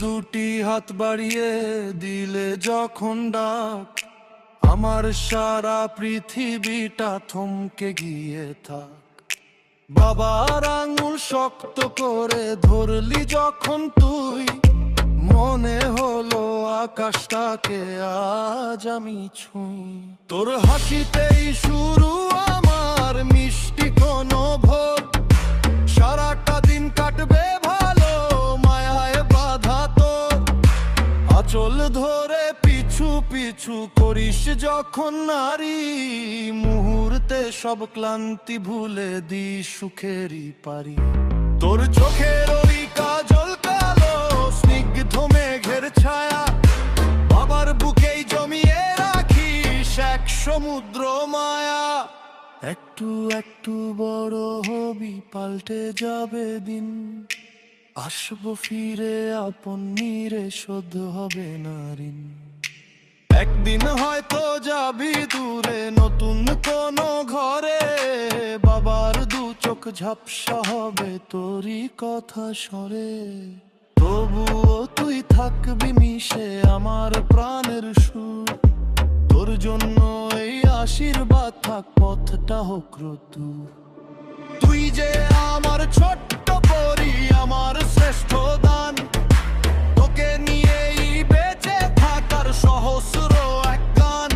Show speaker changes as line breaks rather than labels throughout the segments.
দুটি হাত বাড়িয়ে দিলে যখন ডাক, আমার সারা পৃথিবীটা থমকে গিয়ে থাক। বাবার আঙুল শক্ত করে ধরলি যখন তুই, মনে হলো আকাশটাকে আজ আমি ছুঁই। তোর হাসিতেই শুরু আমার মিষ্টি কোনো ভোর, সারাটা দিন কাটবে ভালো মায়ায় বাধা তোর। আঁচল ধরে পিছু পিছু করিস যখন নারী, মুহূর্তে সব ক্লান্তি ভুলে দি সুখেরই পারি। তোর চোখের ওই কাজল কালো স্নিগ্ধ মেঘের ছায়া, বাবার বুকেই জমিয়ে রাখিস এক সমুদ্র মায়া। একটু একটু বড় হবি, পাল্টে যাবে দিন, আসবো ফিরে আপন নিরে, শোধ হবে না ঋণ। একদিন হয়তো যাবি দূরে নতুন কোনো ঘরে, বাবার দু চোখ ঝাপসা হবে তোরই কথা স্বরে। তবুও তুই থাকবি মিশে আমার প্রাণের সুর, তোর জন্য এই আশীর্বাদ থাক পথটা হোক রোদ্দুর। তুই যে আমার ছোট্ট পরি, আমার শ্রেষ্ঠ দান, তোকে নিয়েই বেঁচে থাকার সহস্র এক গান।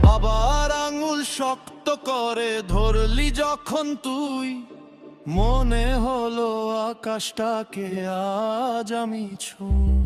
বাবার আঙুল শক্ত করে ধরলি যখন তুই, মনে হলো আকাশটাকে আজ আমি ছুঁই।